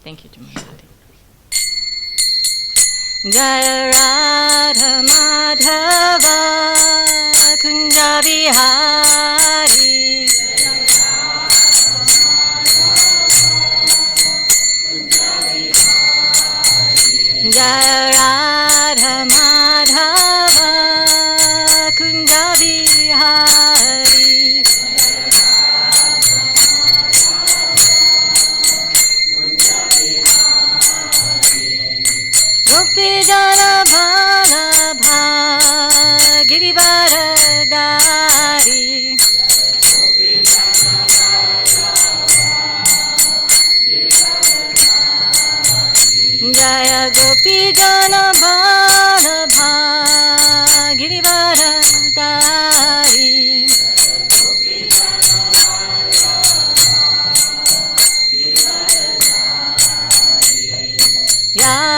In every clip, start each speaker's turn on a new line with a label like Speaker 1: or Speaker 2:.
Speaker 1: Thank you, Jumadati. Jaya Radha Madhava Kunja Vihari Jaya Radha Madhava Kunja Vihari Gopi Jana Bhalabha Girivaradari Jaya Gopi Jana Bhalabha Girivaradari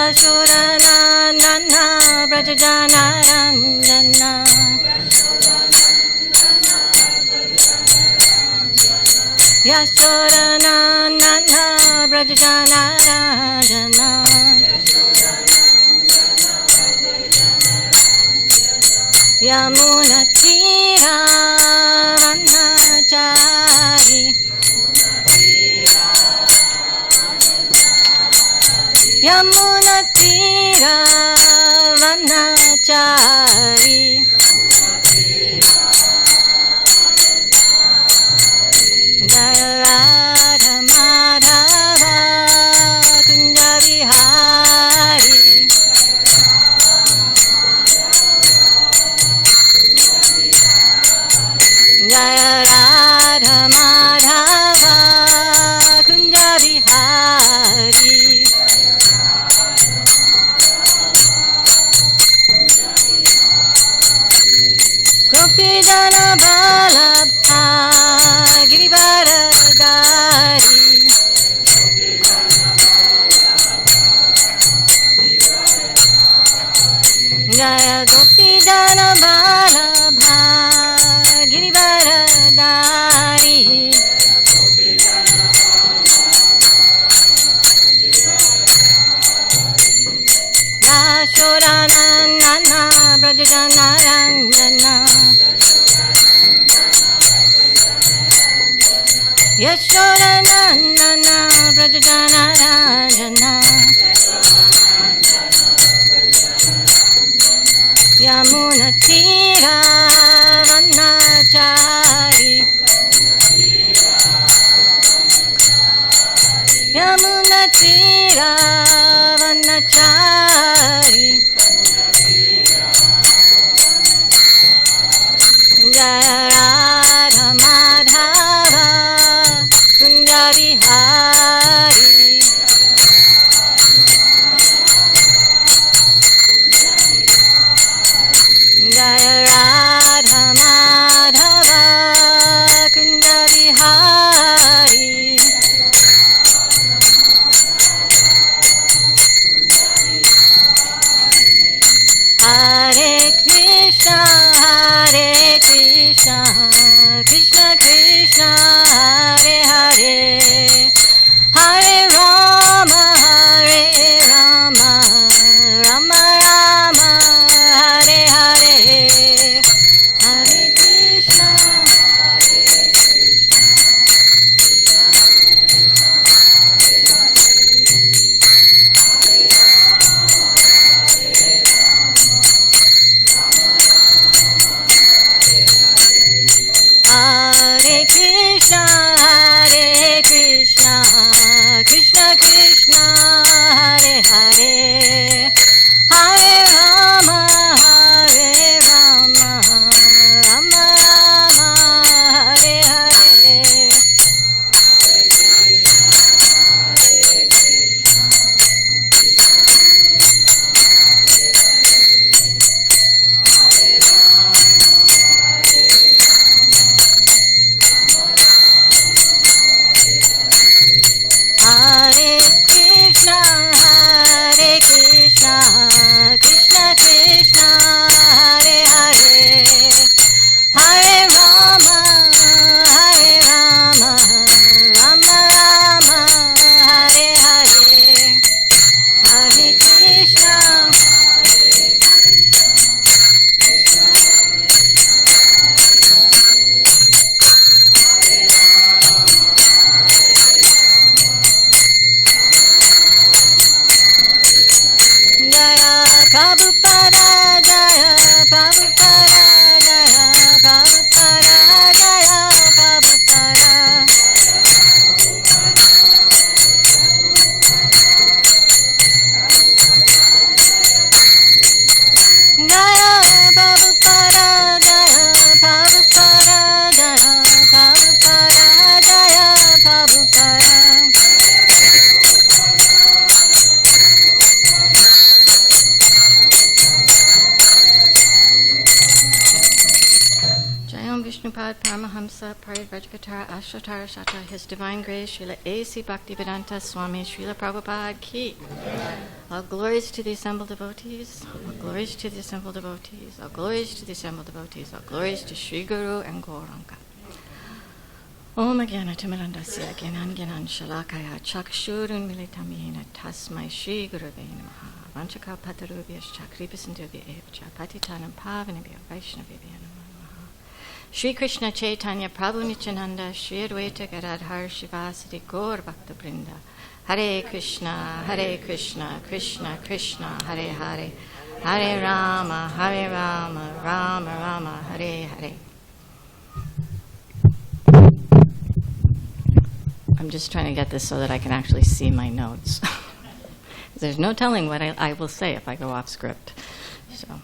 Speaker 1: Yashorana Nana Brajajana Ranjana Yashorana Nana Brajajana Ranjana Yamuna Tira Vanachari Yamuna Tira Vanachari Jaya Radha Madhava Kunja Vihari Jaya Radha Madhava Kunja Vihari Gopi Jana Bhalabha Girivaradari Jaya Gopi Jana Bhalabha Girivaradari Yashorana Nana Brajajana Ranjana Yashorana Nana Brajajana Ranjana Yamuna Tira Vanachari Yamuna Tira Vanachari Jaya Radha Madhava Kunja Vihari Jaya Radha Madhava Kunja Vihari Hare Krishna Krishna Krishna Hare Hare Hare Rama Rama Rama Hare Hare Hare Krishna Hare Krishna Krishna Krishna Hare Hare Hare Rama Rama Rama Hare Hare Hare Krishna Krishna Krishna Hare Hare Hare Rama Rama Rama Hare Hare Prabhupada Jaya, Prabhupada Jaya, Prabhupada Jaya, Prabhupada. Jaya Prabhupada Jaya, Prabhupada Jaya, Prabhupada Jaya, Prabhupada. Jayam Vishnupad Paramahamsa Parivrajgatara Ashvatara Shata, His Divine Grace Srila A.C. Bhaktivedanta Swami Srila Prabhupada Ki. All glories to the assembled devotees, all glories to the assembled devotees, all glories to the assembled devotees, all glories to Sri Guru and Gauranga. Om Agyana Timirandasya Gyanan Gyanan Shalakaya Chakshurun Militamina Tasmai Shri Gurave Namaha Vanchaka Patarubhyascha Kripasindubhya Evcha Patitanam Pavanabhya Vaishnavibhya Namaha. Shri Krishna Chaitanya Prabhu Nityananda Shri Advaita Gadadhar Shivasati Gaur Bhakta Brinda Hare Krishna Krishna Krishna Hare Hare Hare Rama Rama Rama Hare Hare. I'm just trying to get this so that I can actually see my notes. There's no telling what I will say if I go off script. So,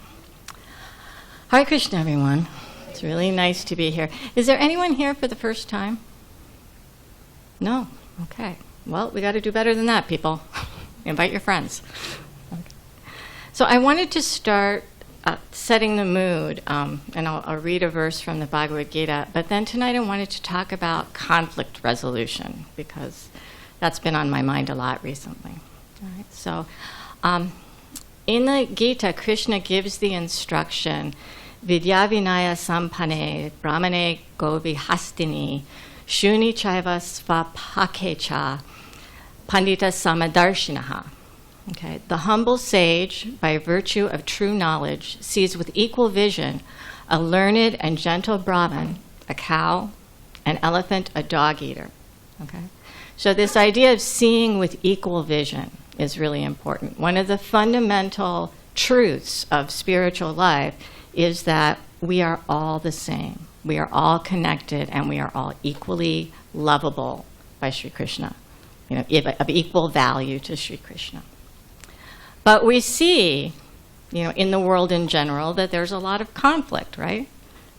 Speaker 1: Hare Krishna, everyone. It's really nice to be here. Is there anyone here for the first time? No? Okay. Well, we got to do better than that, people. Invite your friends. Okay. So I wanted to start setting the mood, and I'll read a verse from the Bhagavad Gita, but then tonight I wanted to talk about conflict resolution, because that's been on my mind a lot recently. All right. So in the Gita, Krishna gives the instruction, Vidya Vinaya Sampane Brahmane Govi Hastini Shuni Chaiva Svapakecha Pandita Samadarshinaha. Okay, the humble sage, by virtue of true knowledge, sees with equal vision a learned and gentle Brahman, a cow, an elephant, a dog eater. Okay, so this idea of seeing with equal vision is really important. One of the fundamental truths of spiritual life is that we are all the same. We are all connected, and we are all equally lovable by Sri Krishna, of equal value to Sri Krishna. But we see, in the world in general, that there's a lot of conflict, right?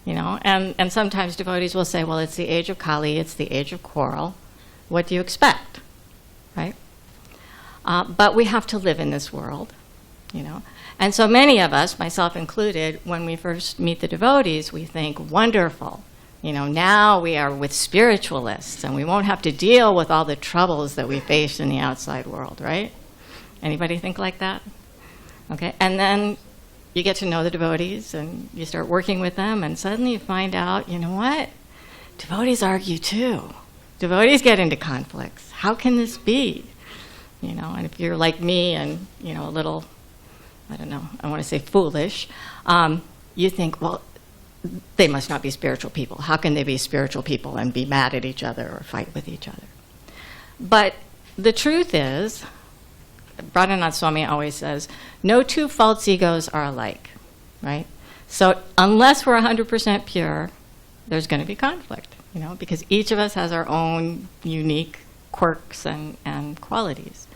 Speaker 1: And sometimes devotees will say, well, it's the age of Kali, it's the age of quarrel. What do you expect, right? But we have to live in this world, And so many of us, myself included, when we first meet the devotees, we think, wonderful. Now we are with spiritualists, and we won't have to deal with all the troubles that we face in the outside world, right? Anybody think like that? Okay, and then you get to know the devotees, and you start working with them, and suddenly you find out, you know what? Devotees argue too. Devotees get into conflicts. How can this be? And if you're like me and, a little, I don't know, I want to say foolish, you think, well, they must not be spiritual people. How can they be spiritual people and be mad at each other or fight with each other? But the truth is, Radha Swami always says, no two false egos are alike, right? So unless we're 100% pure, there's going to be conflict, because each of us has our own unique quirks and qualities.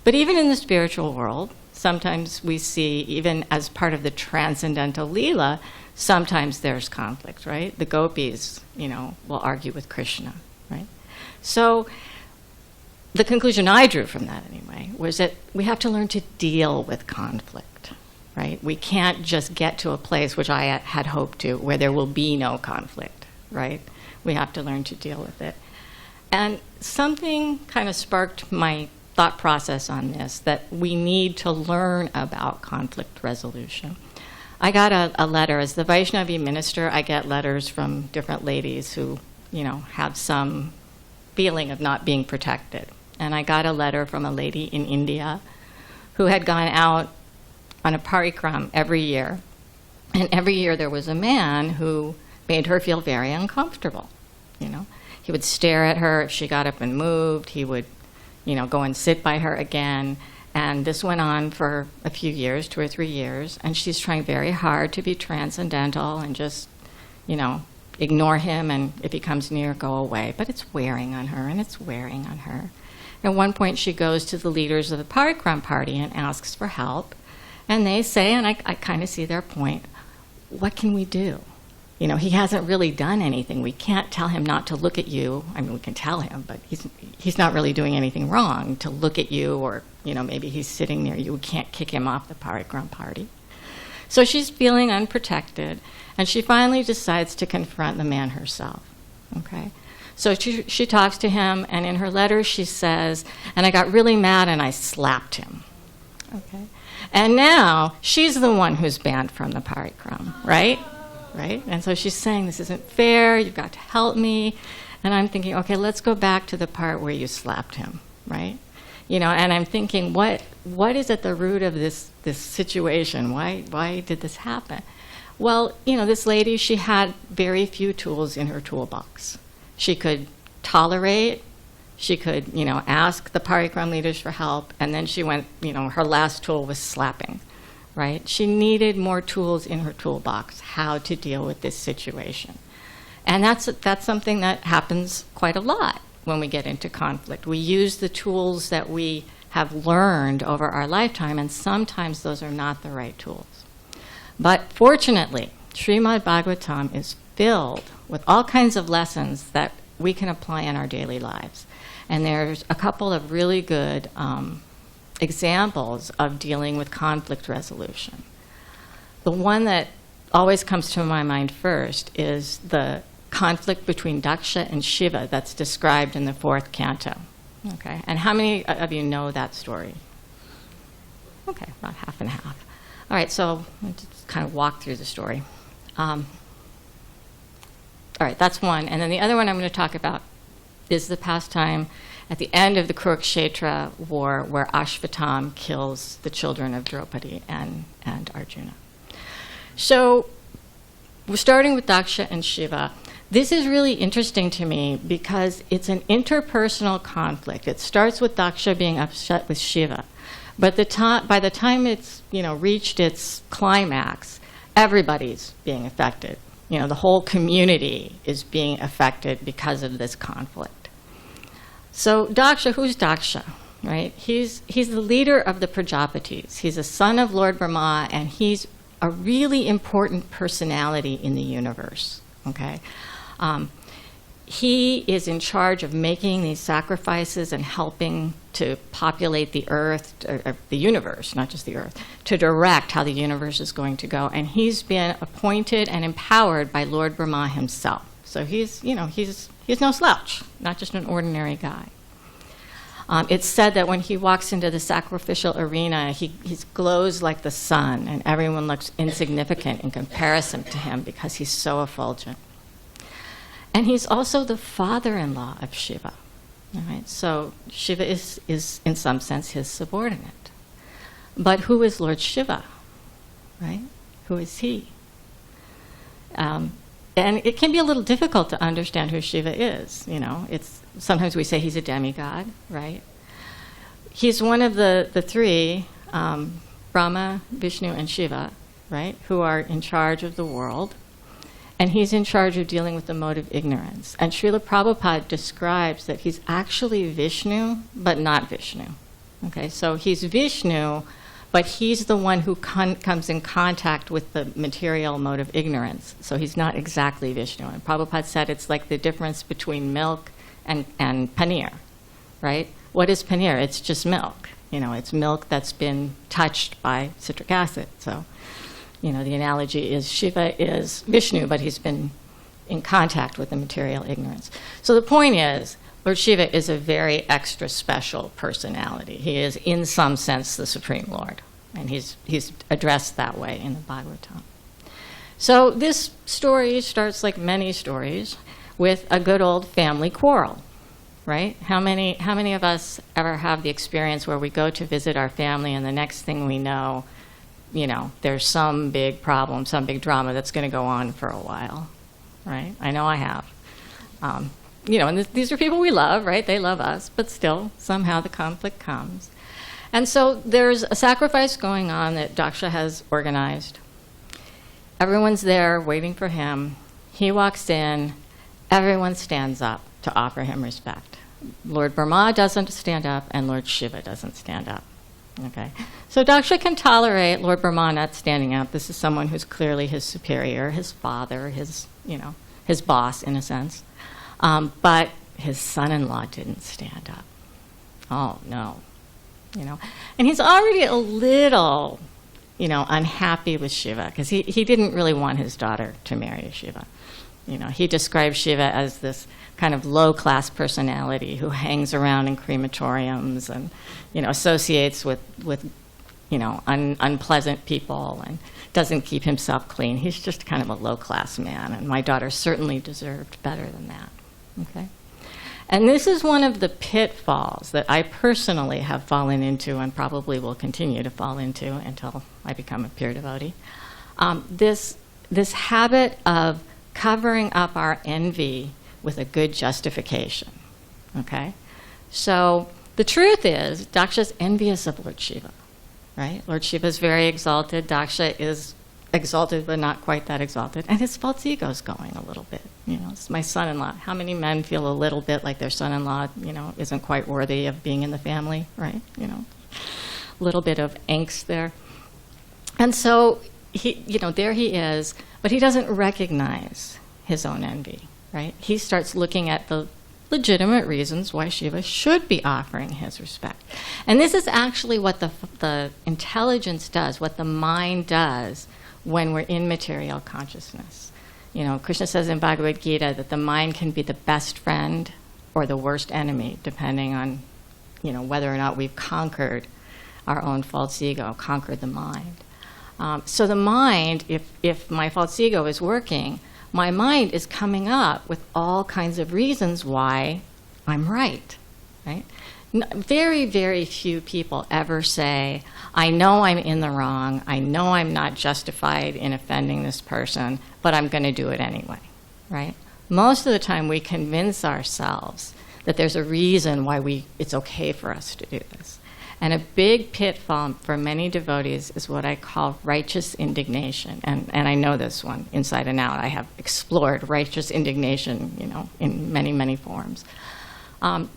Speaker 1: But even in the spiritual world, sometimes we see, even as part of the transcendental Leela, sometimes there's conflict, right? The gopis, will argue with Krishna, right? So the conclusion I drew from that, anyway, was that we have to learn to deal with conflict, right? We can't just get to a place, which I had hoped to, where there will be no conflict, right? We have to learn to deal with it. And something kind of sparked my thought process on this, that we need to learn about conflict resolution. I got a letter. As the Vaishnavi minister, I get letters from different ladies who, have some feeling of not being protected. And I got a letter from a lady in India who had gone out on a parikram every year. And every year there was a man who made her feel very uncomfortable, He would stare at her if she got up and moved. He would, go and sit by her again. And this went on for a few years, 2 or 3 years, and she's trying very hard to be transcendental and just, ignore him, and if he comes near, go away. But it's wearing on her, and it's wearing on her. At one point, she goes to the leaders of the parikrama party and asks for help. And they say, and I kind of see their point, what can we do? He hasn't really done anything. We can't tell him not to look at you. I mean, we can tell him, but he's not really doing anything wrong to look at you, or, maybe he's sitting near you. We can't kick him off the parikrama party. So she's feeling unprotected, and she finally decides to confront the man herself, okay? So she talks to him, and in her letter she says, and I got really mad and I slapped him, okay? And now she's the one who's banned from the parikrama, right? Right? And so she's saying, this isn't fair, you've got to help me. And I'm thinking, okay, let's go back to the part where you slapped him, right? And I'm thinking, what is at the root of this situation? Why did this happen? Well, this lady, she had very few tools in her toolbox. She could tolerate, she could, ask the parikrama leaders for help, and then she went, her last tool was slapping. Right? She needed more tools in her toolbox, how to deal with this situation. And that's something that happens quite a lot when we get into conflict. We use the tools that we have learned over our lifetime, and sometimes those are not the right tools. But fortunately, Srimadbhagavatam is filled with all kinds of lessons that we can apply in our daily lives. And there's a couple of really good examples of dealing with conflict resolution. The one that always comes to my mind first is the conflict between Daksha and Shiva that's described in the 4th canto. Okay, and how many of you know that story? Okay, about half and half. All right, so let's just kind of walk through the story. All right, that's one. And then the other one I'm going to talk about is the pastime at the end of the Kurukshetra war, where Ashvatam kills the children of Draupadi and Arjuna. So we're starting with Daksha and Shiva. This is really interesting to me because it's an interpersonal conflict. It starts with Daksha being upset with Shiva. But by the time it's reached its climax, everybody's being affected. The whole community is being affected because of this conflict. So Daksha, who's Daksha, right? He's the leader of the Prajapatis. He's a son of Lord Brahma, and he's a really important personality in the universe, okay? He is in charge of making these sacrifices and helping to populate the earth, or the universe, not just the earth, to direct how the universe is going to go. And he's been appointed and empowered by Lord Brahma himself. So he's no slouch, not just an ordinary guy. It's said that when he walks into the sacrificial arena, he glows like the sun, and everyone looks insignificant in comparison to him because he's so effulgent. And he's also the father-in-law of Shiva. All right? So Shiva is, in some sense, his subordinate. But who is Lord Shiva? Right? Who is he? And it can be a little difficult to understand who Shiva is. Sometimes we say he's a demigod, right? He's one of the three, Brahma, Vishnu, and Shiva, right, who are in charge of the world. And he's in charge of dealing with the mode of ignorance. And Srila Prabhupada describes that he's actually Vishnu, but not Vishnu. Okay, so he's Vishnu, but he's the one who comes in contact with the material mode of ignorance. So he's not exactly Vishnu. And Prabhupada said it's like the difference between milk and paneer, right? What is paneer? It's just milk. It's milk that's been touched by citric acid. So, the analogy is Shiva is Vishnu, but he's been in contact with the material ignorance. So the point is, Lord Shiva is a very extra special personality. He is, in some sense, the Supreme Lord. And he's addressed that way in the Bhagavatam. So this story starts, like many stories, with a good old family quarrel, right? How many of us ever have the experience where we go to visit our family and the next thing we know, there's some big problem, some big drama that's going to go on for a while, right? I know I have. And these are people we love, right? They love us, but still, somehow the conflict comes. And so there's a sacrifice going on that Daksha has organized. Everyone's there waiting for him. He walks in. Everyone stands up to offer him respect. Lord Brahma doesn't stand up, and Lord Shiva doesn't stand up. Okay, so Daksha can tolerate Lord Brahma not standing up. This is someone who's clearly his superior, his father, his boss in a sense. But his son-in-law didn't stand up. Oh no, and he's already a little, unhappy with Shiva because he didn't really want his daughter to marry Shiva. He describes Shiva as this kind of low-class personality who hangs around in crematoriums and, associates with unpleasant people and doesn't keep himself clean. He's just kind of a low-class man, and my daughter certainly deserved better than that. Okay? And this is one of the pitfalls that I personally have fallen into and probably will continue to fall into until I become a pure devotee. This habit of covering up our envy with a good justification, okay? So the truth is, Daksha's envious of Lord Shiva, right? Lord Shiva is very exalted. Daksha is exalted, but not quite that exalted. And his false ego's going a little bit. It's my son-in-law. How many men feel a little bit like their son-in-law, isn't quite worthy of being in the family, right? A little bit of angst there. And so he, there he is, but he doesn't recognize his own envy, right? He starts looking at the legitimate reasons why Shiva should be offering his respect. And this is actually what the intelligence does, what the mind does when we're in material consciousness. Krishna says in Bhagavad Gita that the mind can be the best friend or the worst enemy, depending on, whether or not we've conquered our own false ego, conquered the mind. So the mind, if my false ego is working, my mind is coming up with all kinds of reasons why I'm right? Very, very few people ever say, I know I'm in the wrong, I know I'm not justified in offending this person, but I'm going to do it anyway, right? Most of the time we convince ourselves that there's a reason why it's okay for us to do this. And a big pitfall for many devotees is what I call righteous indignation. And I know this one inside and out. I have explored righteous indignation, in many, many forms.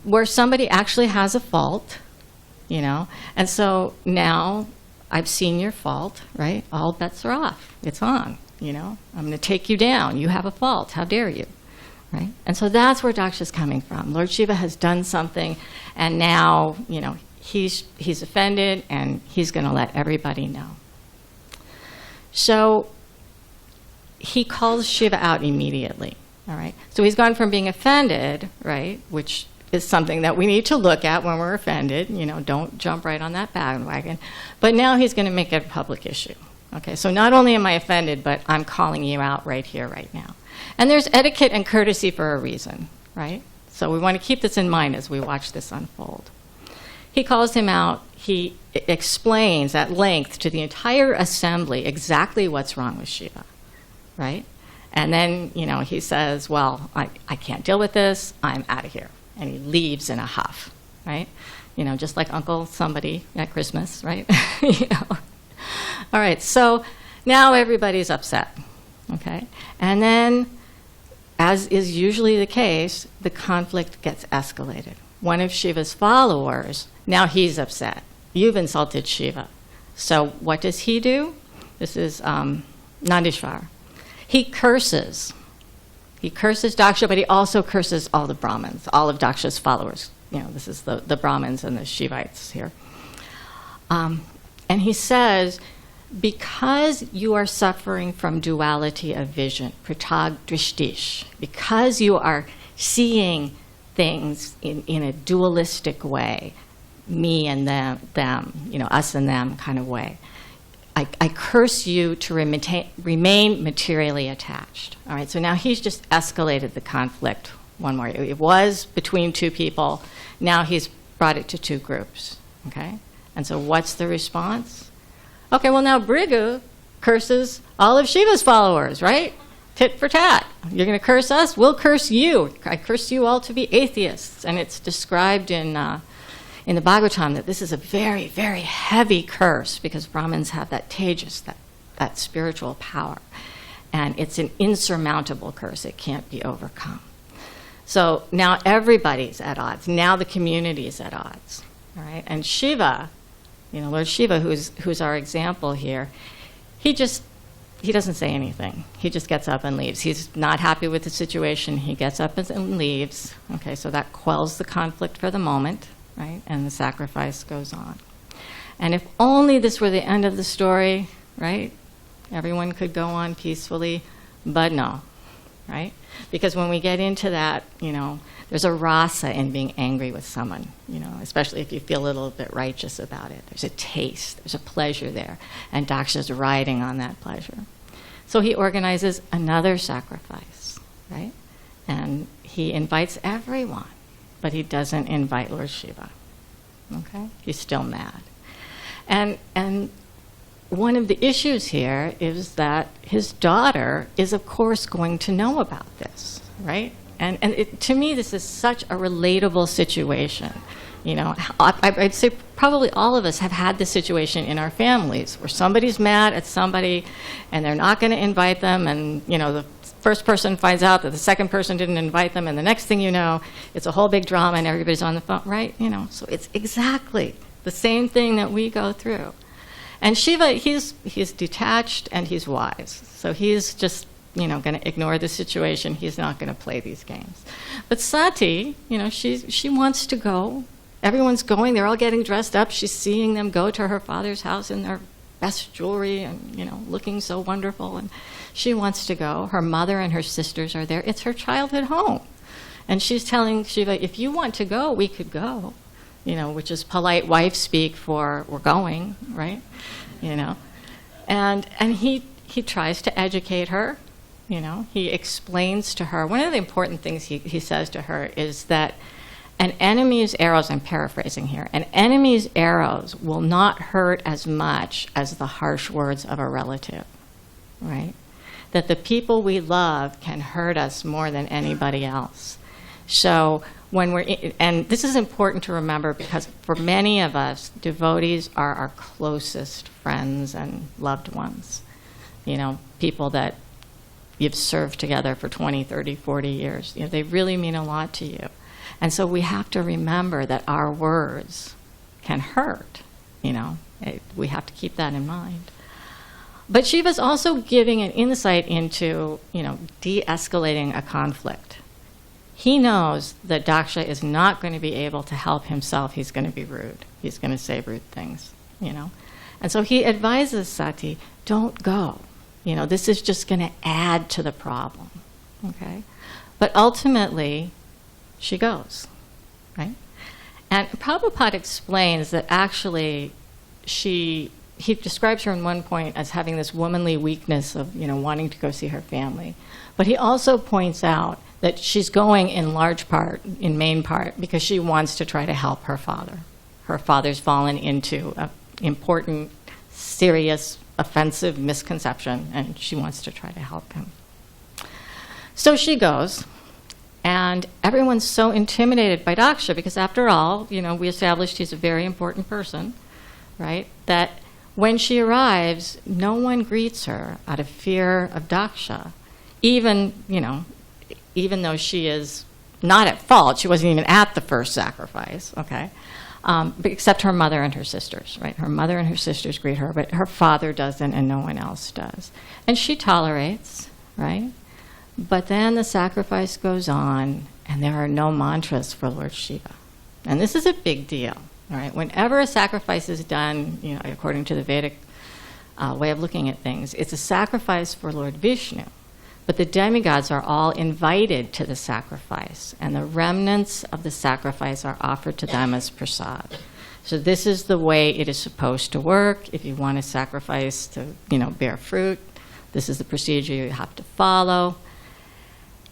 Speaker 1: Where somebody actually has a fault, and so now I've seen your fault, right? All bets are off. It's on, I'm going to take you down. You have a fault. How dare you, right? And so that's where Daksha's coming from. Lord Shiva has done something, and now, he's offended, and he's going to let everybody know. So he calls Shiva out immediately, all right? So he's gone from being offended, right, which is something that we need to look at when we're offended, don't jump right on that bandwagon. But now he's going to make it a public issue, okay? So not only am I offended, but I'm calling you out right here, right now. And there's etiquette and courtesy for a reason, right? So we want to keep this in mind as we watch this unfold. He calls him out. He explains at length to the entire assembly exactly what's wrong with Shiva, right? And then, he says, well, I can't deal with this. I'm out of here. And he leaves in a huff, right? Just like Uncle Somebody at Christmas, right? All right, so now everybody's upset, okay? And then, as is usually the case, the conflict gets escalated. One of Shiva's followers, now he's upset. You've insulted Shiva. So what does he do? This is Nandishvar. He curses. He curses Daksha, but he also curses all the Brahmins, all of Daksha's followers. This is the Brahmins and the Shivites here. And he says, because you are suffering from duality of vision, pratag drishtish, because you are seeing things in a dualistic way, me and them, us and them kind of way, I curse you to remain materially attached. All right, so now he's just escalated the conflict one more. It was between two people. Now he's brought it to two groups, okay? And so what's the response? Okay, well now Brigu curses all of Shiva's followers, right? Tit for tat. You're going to curse us? We'll curse you. I curse you all to be atheists. And it's described in in the Bhagavatam that this is a very, very heavy curse because Brahmins have that tejas, that spiritual power. And it's an insurmountable curse. It can't be overcome. So now everybody's at odds. Now the community is at odds. All right? And Shiva, Lord Shiva, who's our example here, he doesn't say anything. He just gets up and leaves. He's not happy with the situation. He gets up and leaves. Okay, so that quells the conflict for the moment, right? And the sacrifice goes on. And if only this were the end of the story, right? Everyone could go on peacefully, but no, right? Because when we get into that, there's a rasa in being angry with someone, especially if you feel a little bit righteous about it. There's a taste, there's a pleasure there, and Daksha's riding on that pleasure. So he organizes another sacrifice, right? And he invites everyone, but he doesn't invite Lord Shiva, okay? He's still mad. And one of the issues here is that his daughter is, of course, going to know about this, right? And to me, this is such a relatable situation. I'd say probably all of us have had this situation in our families where somebody's mad at somebody and they're not going to invite them, and the first person finds out that the second person didn't invite them, and the next thing you know, it's a whole big drama and everybody's on the phone, right? So it's exactly the same thing that we go through. And Shiva, he's detached and he's wise. So he's just, going to ignore the situation. He's not going to play these games. But Sati, she wants to go. Everyone's going. They're all getting dressed up. She's seeing them go to her father's house in their best jewelry and, looking so wonderful. And she wants to go. Her mother and her sisters are there. It's her childhood home. And she's telling Shiva, if you want to go, we could go. Which is polite wife speak for we're going, right? And he tries to educate her. He explains to her. One of the important things he says to her is that an enemy's arrows, I'm paraphrasing here, an enemy's arrows will not hurt as much as the harsh words of a relative, right? That the people we love can hurt us more than anybody else. So and this is important to remember because for many of us, devotees are our closest friends and loved ones. People that you've served together for 20, 30, 40 years. They really mean a lot to you. And so we have to remember that our words can hurt. We have to keep that in mind. But Shiva's also giving an insight into, de-escalating a conflict. He knows that Daksha is not going to be able to help himself. He's going to be rude. He's going to say rude things, And so he advises Sati, don't go. This is just going to add to the problem, okay? But ultimately, she goes, right? And Prabhupada explains that actually he describes her in one point as having this womanly weakness of, wanting to go see her family. But he also points out that she's going in main part, because she wants to try to help her father. Her father's fallen into an important, serious, offensive misconception, and she wants to try to help him. So she goes, and everyone's so intimidated by Daksha, because after all, we established he's a very important person, right? That when she arrives, no one greets her out of fear of Daksha, even though she is not at fault. She wasn't even at the first sacrifice, okay? Except her mother and her sisters, right? Her mother and her sisters greet her, but her father doesn't and no one else does. And she tolerates, right? But then the sacrifice goes on and there are no mantras for Lord Shiva. And this is a big deal, all right? Whenever a sacrifice is done, according to the Vedic way of looking at things, it's a sacrifice for Lord Vishnu. But the demigods are all invited to the sacrifice, and the remnants of the sacrifice are offered to them as prasad. So this is the way it is supposed to work. If you want a sacrifice to, bear fruit, this is the procedure you have to follow.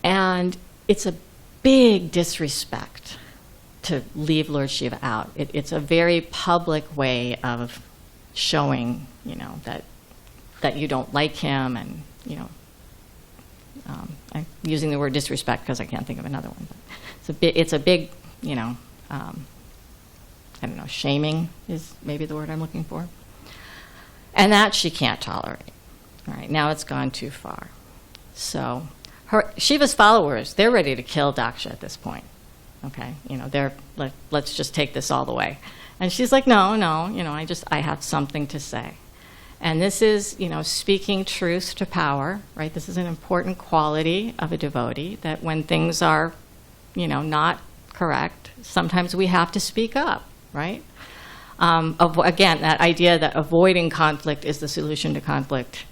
Speaker 1: And it's a big disrespect to leave Lord Shiva out. It's a very public way of showing, that you don't like him, and, I'm using the word disrespect because I can't think of another one. But it's a big, I don't know, shaming is maybe the word I'm looking for. And that she can't tolerate. All right, now it's gone too far. So Shiva's followers, they're ready to kill Daksha at this point. Okay, they're let's just take this all the way. And she's like, no, I have something to say. And this is, speaking truth to power, right? This is an important quality of a devotee, that when things are, not correct, sometimes we have to speak up, right? Again, that idea that avoiding conflict is the solution to conflict,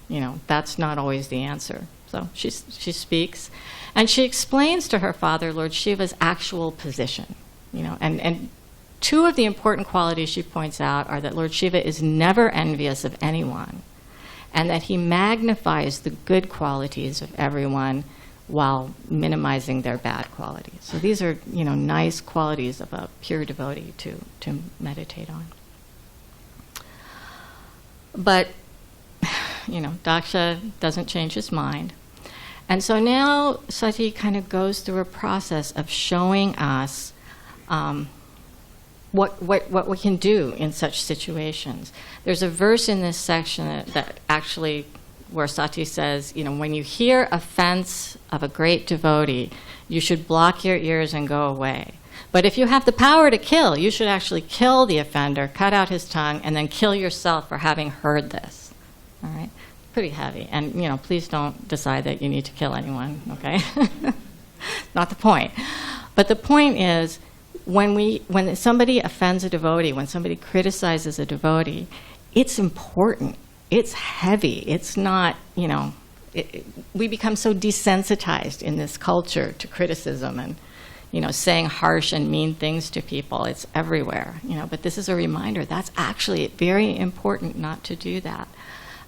Speaker 1: that's not always the answer. So she speaks, and she explains to her father, Lord Shiva's actual position, and two of the important qualities she points out are that Lord Shiva is never envious of anyone, and that he magnifies the good qualities of everyone while minimizing their bad qualities. So these are, nice qualities of a pure devotee to meditate on. But, Daksha doesn't change his mind. And so now Sati kind of goes through a process of showing us what we can do in such situations. There's a verse in this section that actually, where Sati says, when you hear offense of a great devotee, you should block your ears and go away. But if you have the power to kill, you should actually kill the offender, cut out his tongue, and then kill yourself for having heard this. All right? Pretty heavy. And, please don't decide that you need to kill anyone, okay? Not the point. But the point is, when somebody offends a devotee, when somebody criticizes a devotee, it's important. It's heavy. It's not, we become so desensitized in this culture to criticism and, saying harsh and mean things to people. It's everywhere, but this is a reminder. That's actually very important not to do that.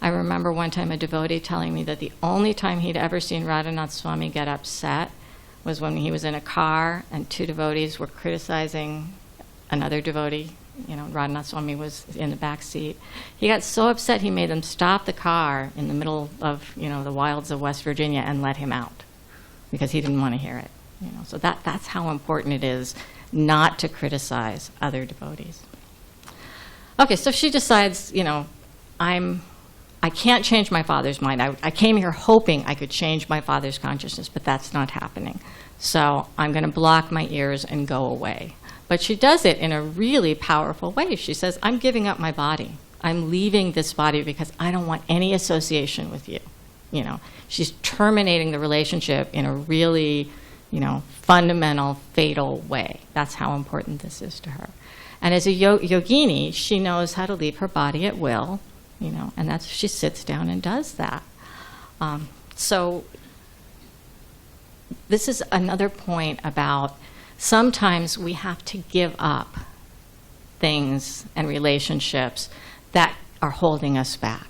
Speaker 1: I remember one time a devotee telling me that the only time he'd ever seen Radhanath Swami get upset was when he was in a car and two devotees were criticizing another devotee. Radhanath Swami was in the back seat. He got so upset he made them stop the car in the middle of, the wilds of West Virginia and let him out because he didn't want to hear it. So that's how important it is not to criticize other devotees. Okay, so she decides, I can't change my father's mind. I came here hoping I could change my father's consciousness, but that's not happening. So I'm going to block my ears and go away. But she does it in a really powerful way. She says, I'm giving up my body. I'm leaving this body because I don't want any association with you. She's terminating the relationship in a really, fundamental, fatal way. That's how important this is to her. And as a yogini, she knows how to leave her body at will, and she sits down and does that. So this is another point about sometimes we have to give up things and relationships that are holding us back.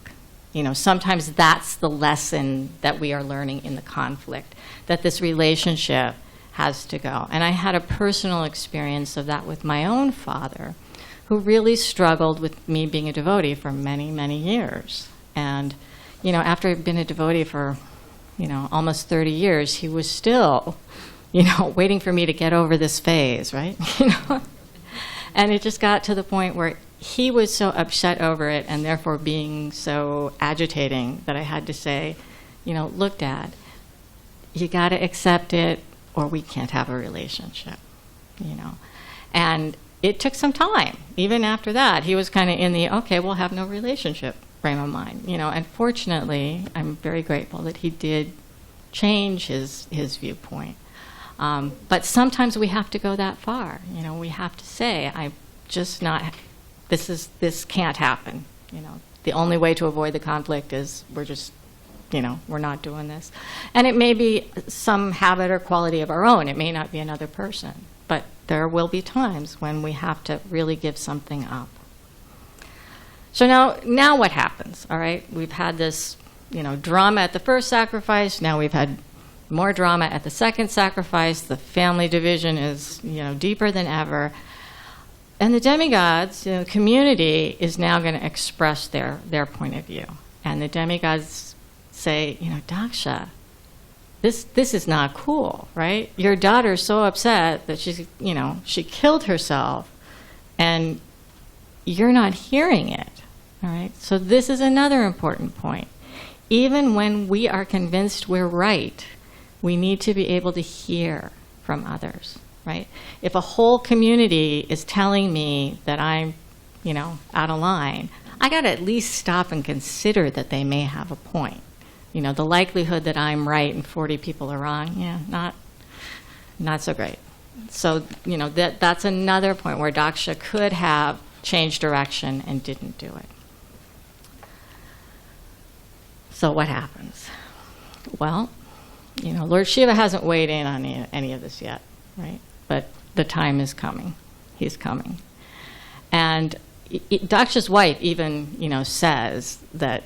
Speaker 1: Sometimes that's the lesson that we are learning in the conflict, that this relationship has to go. And I had a personal experience of that with my own father, who really struggled with me being a devotee for many, many years. And, after I'd been a devotee for, almost 30 years, he was still, waiting for me to get over this phase, right? And it just got to the point where he was so upset over it and therefore being so agitating that I had to say, look, Dad, you got to accept it or we can't have a relationship, And it took some time. Even after that, he was kind of in the, okay, we'll have no relationship frame of mind. And fortunately, I'm very grateful that he did change his viewpoint. But sometimes we have to go that far. We have to say, I'm just not, this can't happen. The only way to avoid the conflict is we're just, we're not doing this. And it may be some habit or quality of our own. It may not be another person. But there will be times when we have to really give something up. So now what happens? All right, we've had this, drama at the first sacrifice. Now we've had more drama at the second sacrifice. The family division is, deeper than ever. And the demigods, the community, is now going to express their point of view. And the demigods say, Daksha, this is not cool, right? Your daughter's so upset that she killed herself and you're not hearing it. All right? So this is another important point. Even when we are convinced we're right, we need to be able to hear from others, right? If a whole community is telling me that I'm, out of line, I got to at least stop and consider that they may have a point. The likelihood that I'm right and 40 people are wrong, not so great. So, that's another point where Daksha could have changed direction and didn't do it. So what happens? Well, Lord Shiva hasn't weighed in on any of this yet, right? But the time is coming. He's coming. And Daksha's wife even, says that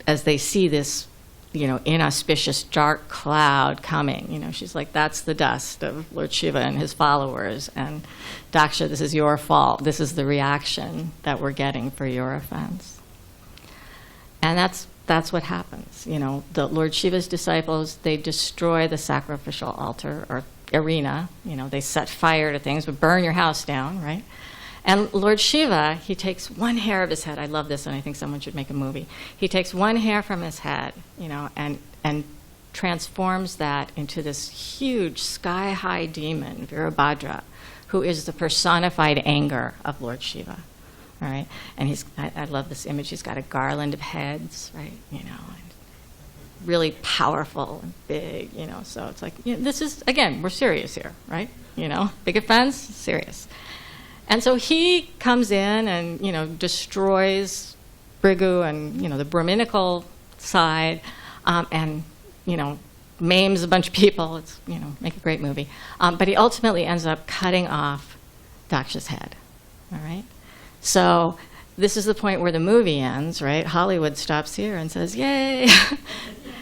Speaker 1: as they see this, inauspicious dark cloud coming, she's like, that's the dust of Lord Shiva and his followers. And Daksha, this is your fault. This is the reaction that we're getting for your offense. And that's what happens. The Lord Shiva's disciples, they destroy the sacrificial altar or arena. They set fire to things, but burn your house down, right? And Lord Shiva, he takes one hair of his head. I love this, and I think someone should make a movie. He takes one hair from his head, and transforms that into this huge sky-high demon, Virabhadra, who is the personified anger of Lord Shiva. All right, and I love this image. He's got a garland of heads, right? And really powerful and big, So it's like, this is, again, we're serious here, right? Big offense, serious. And so he comes in and, destroys Brigu and, the Brahminical side, and, maims a bunch of people. It's, make a great movie. But he ultimately ends up cutting off Daksha's head, all right? So this is the point where the movie ends, right? Hollywood stops here and says, yay,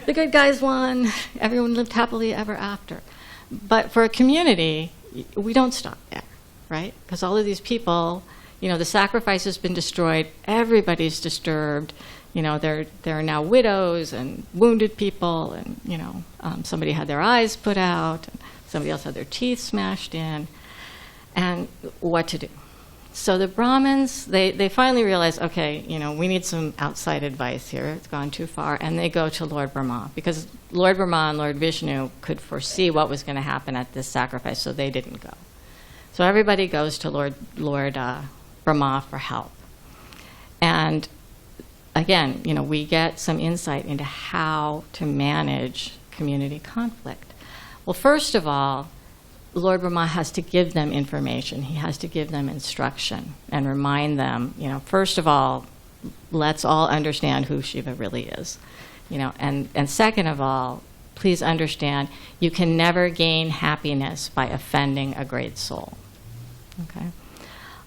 Speaker 1: the good guys won. Everyone lived happily ever after. But for a community, we don't stop there, right? Because all of these people, the sacrifice has been destroyed. Everybody's disturbed. There are now widows and wounded people, and, somebody had their eyes put out, and somebody else had their teeth smashed in, and what to do? So the Brahmins, they finally realize, okay, we need some outside advice here. It's gone too far. And they go to Lord Brahma, because Lord Brahma and Lord Vishnu could foresee what was going to happen at this sacrifice, so they didn't go. So everybody goes to Lord Brahma for help. And again, we get some insight into how to manage community conflict. Well, first of all, Lord Brahma has to give them information. He has to give them instruction and remind them, first of all, let's all understand who Shiva really is. And second of all, please understand, you can never gain happiness by offending a great soul. Okay?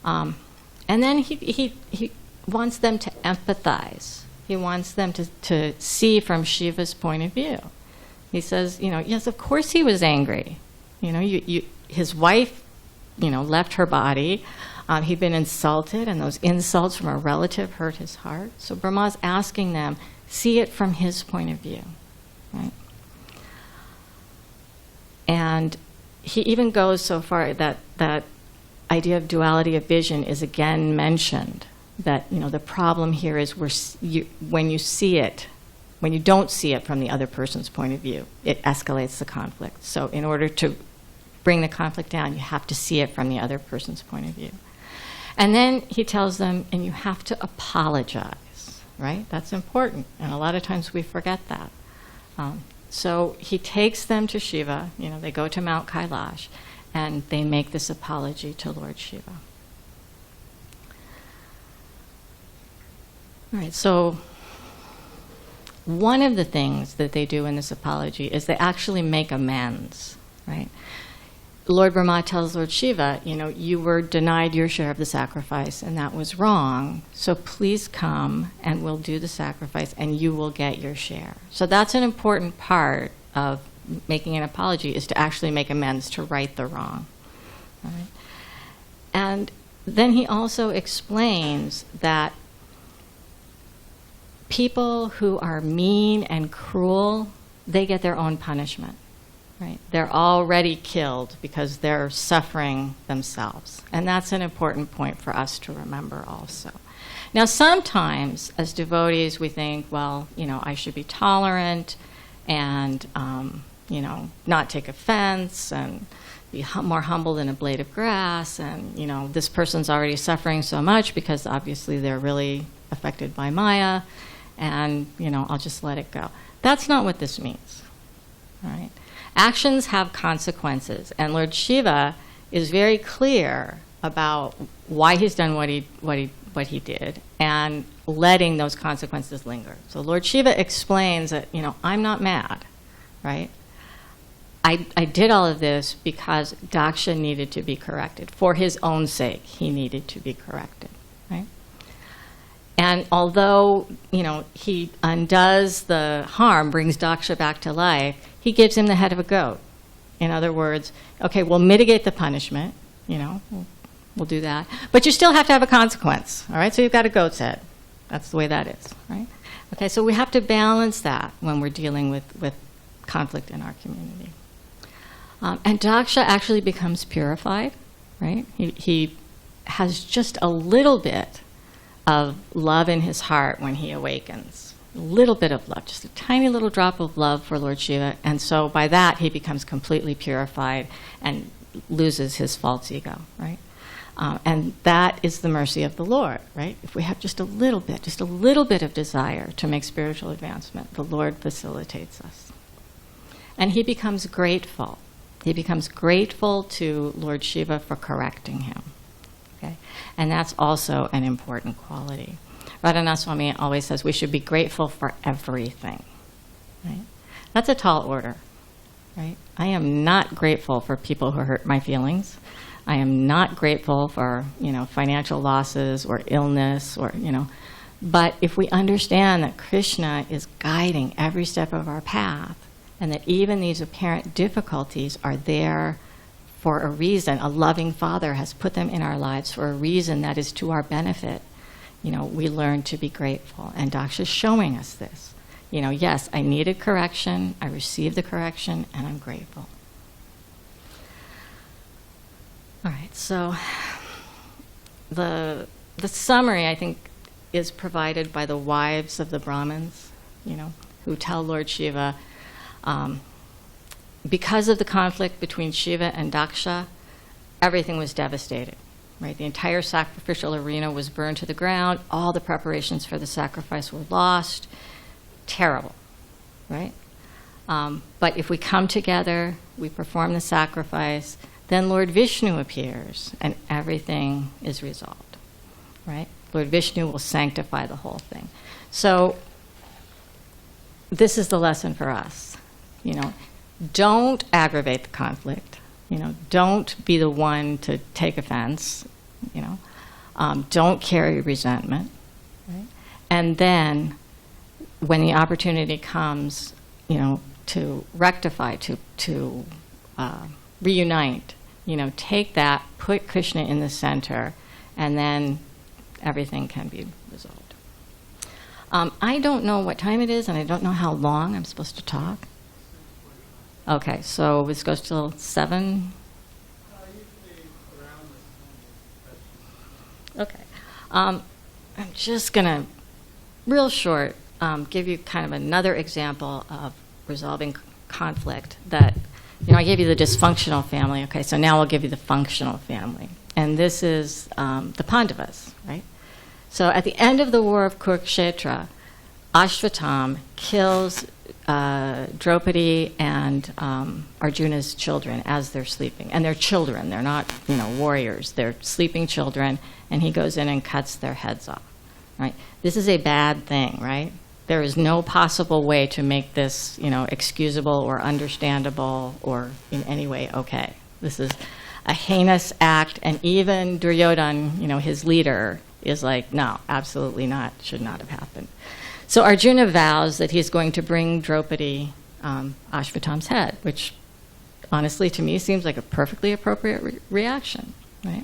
Speaker 1: And then he wants them to empathize. He wants them to see from Shiva's point of view. He says, yes, of course he was angry. His wife, left her body. He'd been insulted, and those insults from a relative hurt his heart. So Brahma's asking them, see it from his point of view, right? And he even goes so far that idea of duality of vision is again mentioned. That the problem here is when you see it, when you don't see it from the other person's point of view, it escalates the conflict. So in order to bring the conflict down, you have to see it from the other person's point of view. And then he tells them, and you have to apologize, right? That's important, and a lot of times we forget that. So he takes them to Shiva, they go to Mount Kailash, and they make this apology to Lord Shiva. All right, so one of the things that they do in this apology is they actually make amends, right? Lord Brahma tells Lord Shiva, you were denied your share of the sacrifice, and that was wrong, so please come and we'll do the sacrifice and you will get your share. So that's an important part of making an apology, is to actually make amends, to right the wrong. All right? And then he also explains that people who are mean and cruel, they get their own punishment. right? They're already killed because they're suffering themselves. And that's an important point for us to remember also. Now, sometimes as devotees we think, well, I should be tolerant and, not take offense and be more humble than a blade of grass. And, this person's already suffering so much because obviously they're really affected by Maya. And, I'll just let it go. That's not what this means, right? Actions have consequences. And Lord Shiva is very clear about why he's done what he did and letting those consequences linger. So Lord Shiva explains that, I'm not mad, right? I did all of this because Daksha needed to be corrected. For his own sake, he needed to be corrected, right? And although, he undoes the harm, brings Daksha back to life, he gives him the head of a goat. In other words, okay, we'll mitigate the punishment, we'll do that. But you still have to have a consequence, all right? So you've got a goat's head. That's the way that is, right? Okay, so we have to balance that when we're dealing with conflict in our community. And Daksha actually becomes purified, right? He has just a little bit of love in his heart when he awakens. A little bit of love, just a tiny little drop of love for Lord Shiva. And so by that, he becomes completely purified and loses his false ego, right? And that is the mercy of the Lord, right? If we have just a little bit of desire to make spiritual advancement, the Lord facilitates us. And he becomes grateful. He becomes grateful to Lord Shiva for correcting him. Okay? And that's also an important quality. Radha Swami always says we should be grateful for everything. Right? That's a tall order. Right? I am not grateful for people who hurt my feelings. I am not grateful for, financial losses or illness or, But if we understand that Krishna is guiding every step of our path, and that even these apparent difficulties are there for a reason, a loving Father has put them in our lives for a reason that is to our benefit, we learn to be grateful. And Daksha's showing us this. Yes, I needed correction, I received the correction, and I'm grateful. All right, so the summary, I think, is provided by the wives of the Brahmins, who tell Lord Shiva, because of the conflict between Shiva and Daksha, everything was devastated. Right? The entire sacrificial arena was burned to the ground. All the preparations for the sacrifice were lost. Terrible, right? But if we come together, we perform the sacrifice, then Lord Vishnu appears and everything is resolved, right? Lord Vishnu will sanctify the whole thing. So this is the lesson for us. Don't aggravate the conflict. Don't be the one to take offense. Don't carry resentment. Right? And then, when the opportunity comes, to rectify, to reunite, take that, put Krishna in the center, and then everything can be resolved. I don't know what time it is, and I don't know how long I'm supposed to talk. Okay, so this goes till 7? Okay. I'm just going to, real short, give you kind of another example of resolving conflict that, I gave you the dysfunctional family. Okay, so now I'll give you the functional family. And this is the Pandavas, right? So at the end of the war of Kurukshetra, Ashvatam kills Draupadi and Arjuna's children as they're sleeping. And they're children. They're not, warriors. They're sleeping children. And he goes in and cuts their heads off, right? This is a bad thing, right? There is no possible way to make this, excusable or understandable or in any way okay. This is a heinous act. And even Duryodhan, his leader, is like, no, absolutely not. Should not have happened. So Arjuna vows that he's going to bring Draupadi Ashvatam's head, which honestly to me seems like a perfectly appropriate reaction, right?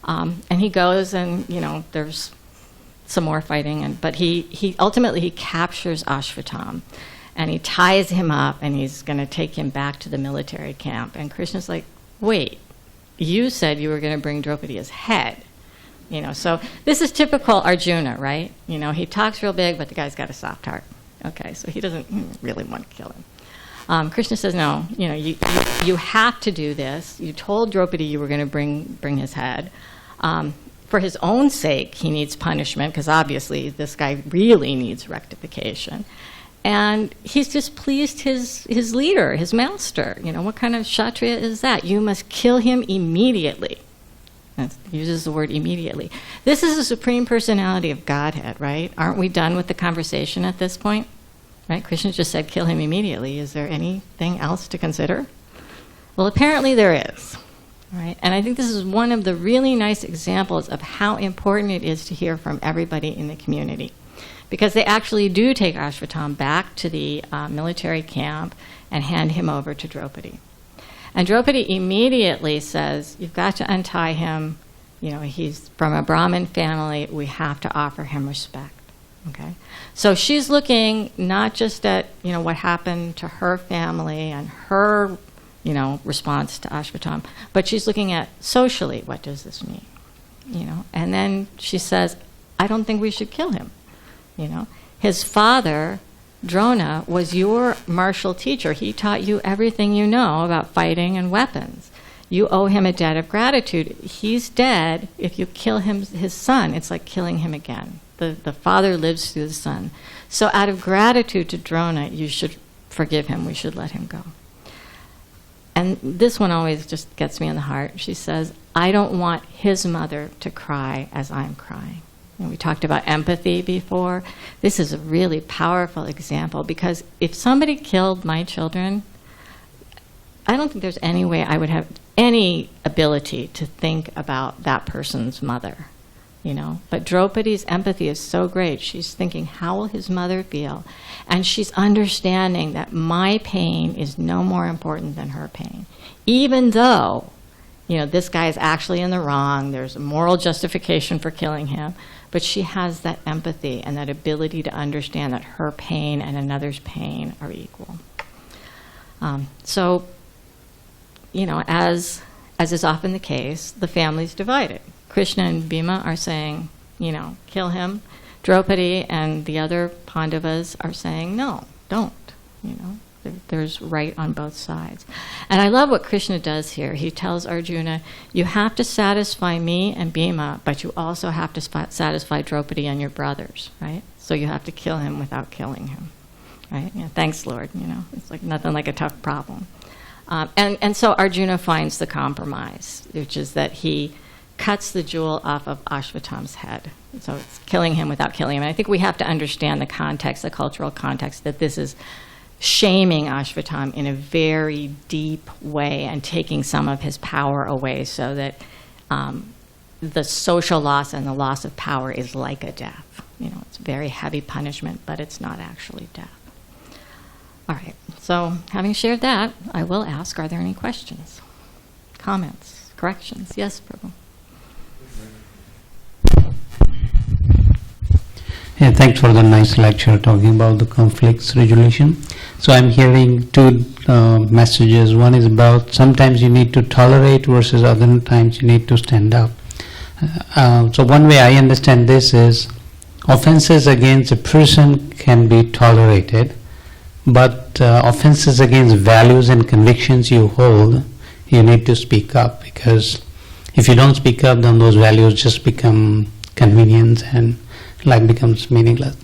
Speaker 1: And he goes and, there's some more fighting, but he ultimately captures Ashvatam. and he ties him up, and he's going to take him back to the military camp. And Krishna's like, wait, you said you were going to bring Draupadi's head. So this is typical Arjuna, right? He talks real big, but the guy's got a soft heart. Okay, so he doesn't really want to kill him. Krishna says, no, you have to do this. You told Draupadi you were going to bring his head. For his own sake, he needs punishment, because obviously this guy really needs rectification. And he's displeased his leader, his master. What kind of kshatriya is that? You must kill him immediately. It uses the word immediately. This is the Supreme Personality of Godhead, right? Aren't we done with the conversation at this point? Right? Krishna just said, kill him immediately. Is there anything else to consider? Well, apparently there is. Right? And I think this is one of the really nice examples of how important it is to hear from everybody in the community. Because they actually do take Ashvatam back to the military camp and hand him over to Draupadi. And Draupadi immediately says, you've got to untie him. He's from a Brahmin family. We have to offer him respect. Okay? So she's looking not just at, what happened to her family and her, response to Ashvatam, but she's looking at socially, what does this mean? And then she says, I don't think we should kill him. His father, Drona, was your martial teacher. He taught you everything you know about fighting and weapons. You owe him a debt of gratitude. He's dead. If you kill his son, it's like killing him again. The father lives through the son. So out of gratitude to Drona, you should forgive him. We should let him go. And this one always just gets me in the heart. She says, I don't want his mother to cry as I'm crying. And we talked about empathy before. This is a really powerful example, because if somebody killed my children, I don't think there's any way I would have any ability to think about that person's mother. But Draupadi's empathy is so great. She's thinking, how will his mother feel? And she's understanding that my pain is no more important than her pain. Even though, this guy is actually in the wrong, there's a moral justification for killing him, but she has that empathy and that ability to understand that her pain and another's pain are equal. So, as is often the case, the family's divided. Krishna and Bhima are saying, kill him. Draupadi and the other Pandavas are saying, no, don't. There's right on both sides. And I love what Krishna does here. He tells Arjuna, you have to satisfy me and Bhima, but you also have to satisfy Draupadi and your brothers, right? So you have to kill him without killing him, right? Thanks, Lord. It's like nothing like a tough problem. And so Arjuna finds the compromise, which is that he cuts the jewel off of Ashvatam's head. So it's killing him without killing him. And I think we have to understand the context, the cultural context, that this is shaming Ashvatam in a very deep way and taking some of his power away, so that the social loss and the loss of power is like a death. It's very heavy punishment, but it's not actually death. All right, so having shared that, I will ask, are there any questions, comments, corrections? Yes, Prabhu.
Speaker 2: Yeah, thanks for the nice lecture talking about the conflicts resolution. So I'm hearing two messages. One is about sometimes you need to tolerate versus other times you need to stand up. So one way I understand this is offenses against a person can be tolerated, but offenses against values and convictions you hold, you need to speak up, because if you don't speak up, then those values just become convenience and life becomes meaningless.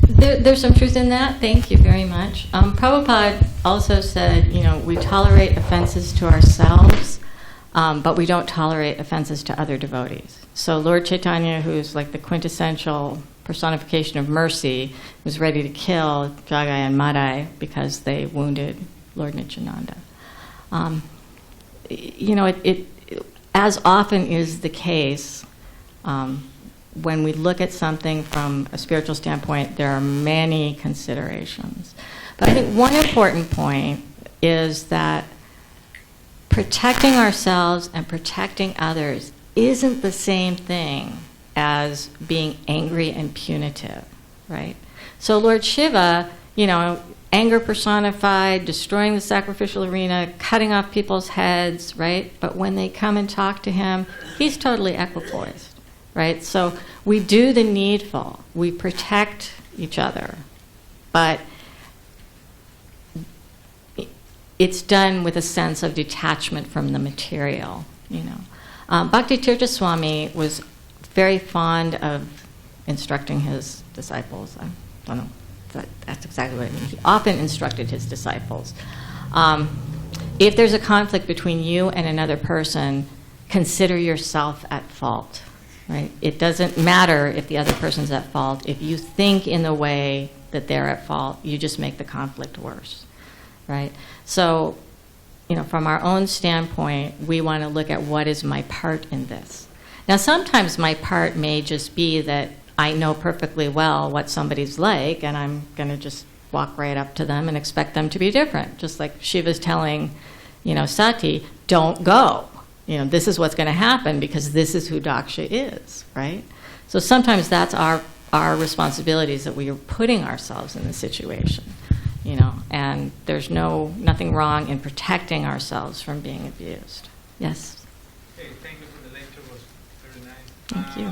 Speaker 1: There's some truth in that. Thank you very much. Prabhupada also said, we tolerate offenses to ourselves, but we don't tolerate offenses to other devotees. So Lord Chaitanya, who's like the quintessential personification of mercy, was ready to kill Jagai and Madai because they wounded Lord Nityananda. It as often is the case, when we look at something from a spiritual standpoint, there are many considerations. But I think one important point is that protecting ourselves and protecting others isn't the same thing as being angry and punitive, right? So Lord Shiva, anger personified, destroying the sacrificial arena, cutting off people's heads, right? But when they come and talk to him, he's totally equipoised, right? So we do the needful. We protect each other. But it's done with a sense of detachment from the material, Bhakti Tirtha Swami was very fond of instructing his disciples. I don't know if that's exactly what I mean. He often instructed his disciples. If there's a conflict between you and another person, consider yourself at fault, right? It doesn't matter if the other person's at fault. If you think in the way that they're at fault, you just make the conflict worse, right? So, from our own standpoint, we want to look at what is my part in this. Now, sometimes my part may just be that I know perfectly well what somebody's like, and I'm going to just walk right up to them and expect them to be different. Just like Shiva's telling, Sati, don't go. This is what's going to happen because this is who Daksha is, right? So sometimes that's our responsibilities, that we are putting ourselves in the situation, and there's nothing wrong in protecting ourselves from being abused. Yes?
Speaker 3: Okay, thank you for the lecture. It was very nice.
Speaker 1: Thank you.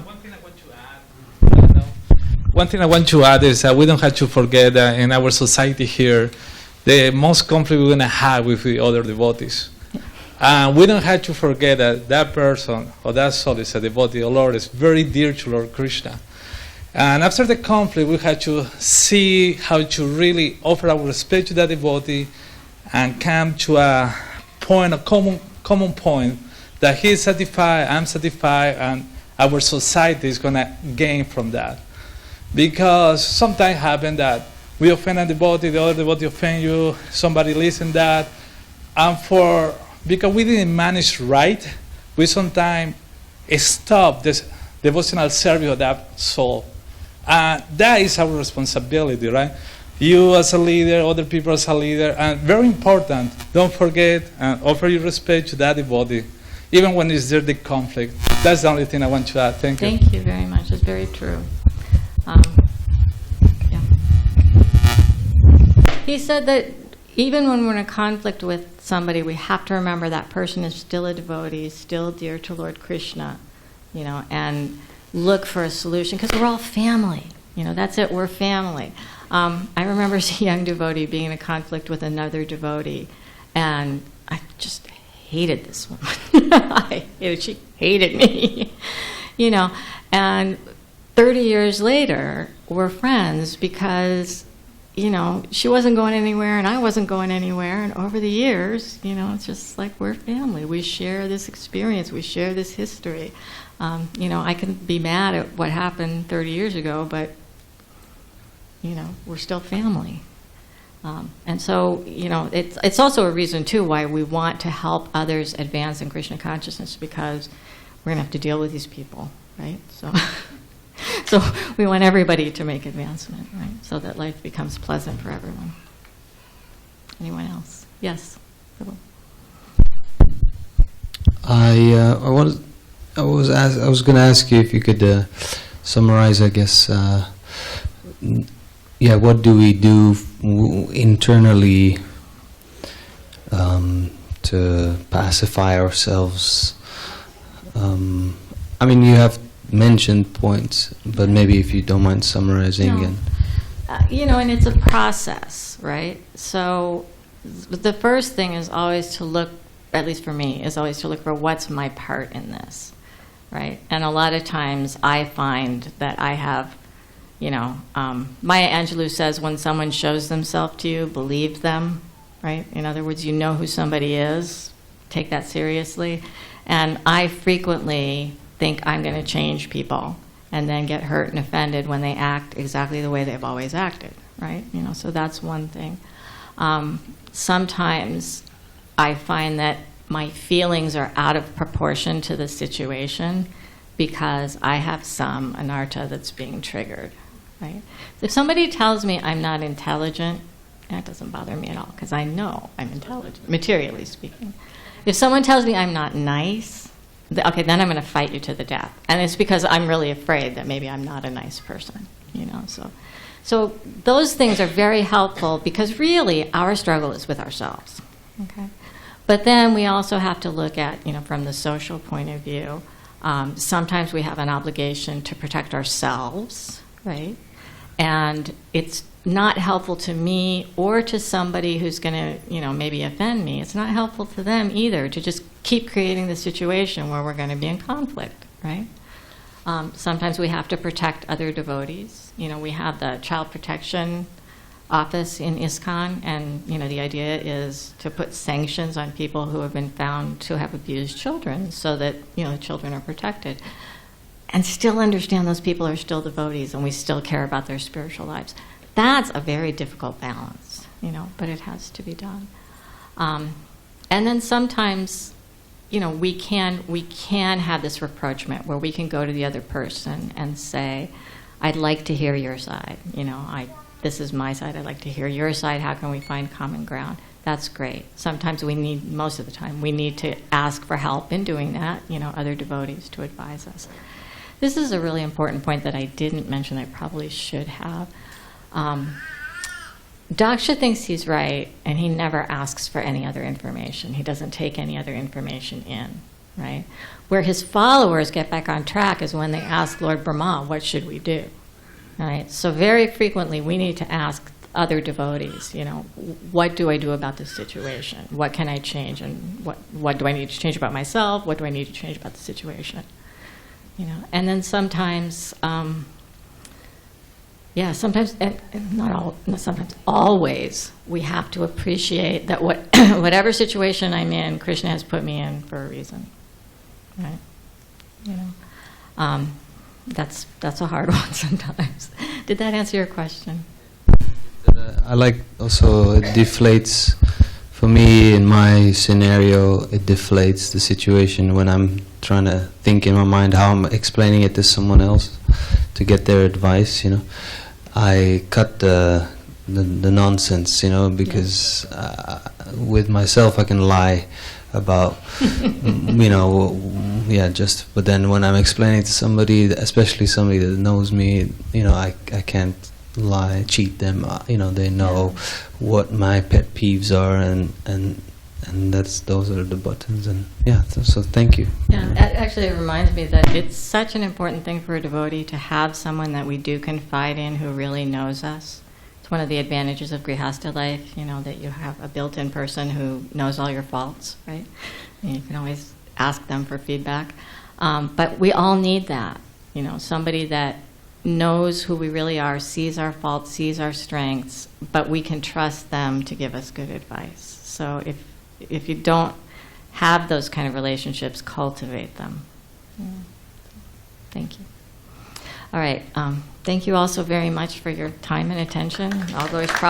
Speaker 3: One thing I want to add is that we don't have to forget that in our society here, the most conflict we're going to have with the other devotees. We don't have to forget that that person or that soul is a devotee of Lord, is very dear to Lord Krishna. And after the conflict, we have to see how to really offer our respect to that devotee and come to a point, a common point, that he is satisfied, I'm satisfied, and our society is going to gain from that. Because sometimes happen that we offend a devotee, the other devotee offend you, somebody listen that, and because we didn't manage right, we sometimes stop this devotional service of that soul. That is our responsibility, right? You as a leader, other people as a leader, and very important, don't forget and offer your respect to that devotee, even when it's there the conflict. That's the only thing I want to add. Thank you.
Speaker 1: Thank you very much. It's very true. Yeah. He said that even when we're in a conflict with somebody, we have to remember that person is still a devotee, still dear to Lord Krishna, and look for a solution, because we're all family. That's it, we're family. I remember as a young devotee being in a conflict with another devotee, and I just hated this woman. She hated me, and 30 years later, we're friends because, she wasn't going anywhere and I wasn't going anywhere. And over the years, it's just like we're family. We share this experience. We share this history. I can be mad at what happened 30 years ago, but, we're still family. And so, it's also a reason, too, why we want to help others advance in Krishna consciousness, because we're going to have to deal with these people, right? So we want everybody to make advancement, right? So that life becomes pleasant for everyone. Anyone else? Yes.
Speaker 4: I was going to ask you if you could summarize, I guess. What do we do internally to pacify ourselves? You have mentioned points, but maybe if you don't mind summarizing.
Speaker 1: No. And it's a process, right? So the first thing is always to look, at least for me, is always to look for what's my part in this, right? And a lot of times I find that I have, Maya Angelou says, when someone shows themselves to you, believe them, right? In other words, you know who somebody is, take that seriously. And I frequently think I'm going to change people and then get hurt and offended when they act exactly the way they've always acted, right? So that's one thing. Sometimes I find that my feelings are out of proportion to the situation because I have some anartha that's being triggered, right? If somebody tells me I'm not intelligent, that doesn't bother me at all, because I know I'm intelligent, materially speaking. If someone tells me I'm not nice, okay, then I'm going to fight you to the death. And it's because I'm really afraid that maybe I'm not a nice person, So those things are very helpful because really our struggle is with ourselves. Okay? But then we also have to look at, from the social point of view, sometimes we have an obligation to protect ourselves, right? And it's not helpful to me or to somebody who's going to, maybe offend me. It's not helpful to them either to just keep creating the situation where we're going to be in conflict, right? Sometimes we have to protect other devotees. We have the child protection office in ISKCON, and the idea is to put sanctions on people who have been found to have abused children so that children are protected. And still understand those people are still devotees and we still care about their spiritual lives. That's a very difficult balance, but it has to be done. And then sometimes, we can have this rapprochement where we can go to the other person and say, I'd like to hear your side. This is my side, I'd like to hear your side. How can we find common ground? That's great. Sometimes most of the time, we need to ask for help in doing that, other devotees to advise us. This is a really important point that I didn't mention, I probably should have. Daksha thinks he's right, and he never asks for any other information. He doesn't take any other information in, right? Where his followers get back on track is when they ask Lord Brahma, what should we do? Right? So very frequently we need to ask other devotees, what do I do about this situation? What can I change? And what do I need to change about myself? What do I need to change about the situation? And then sometimes, sometimes, and not sometimes, always, we have to appreciate that whatever situation I'm in, Krishna has put me in for a reason, right? That's a hard one sometimes. Did that answer your question?
Speaker 4: I like also it deflates, for me in my scenario, it deflates the situation when I'm trying to think in my mind how I'm explaining it to someone else to get their advice, I cut the nonsense, because with myself I can lie about, but then when I'm explaining to somebody, especially somebody that knows me, I can't lie, cheat them, they know what my pet peeves are, and those are the buttons, and so thank you.
Speaker 1: Actually it reminds me that it's such an important thing for a devotee to have someone that we do confide in who really knows us. It's one of the advantages of Grihastha life, that you have a built-in person who knows all your faults, right? And you can always ask them for feedback. But we all need that, somebody that knows who we really are, sees our faults, sees our strengths, but we can trust them to give us good advice. So if you don't have those kind of relationships, cultivate them. Thank you. All right. Thank you also very much for your time and attention. All those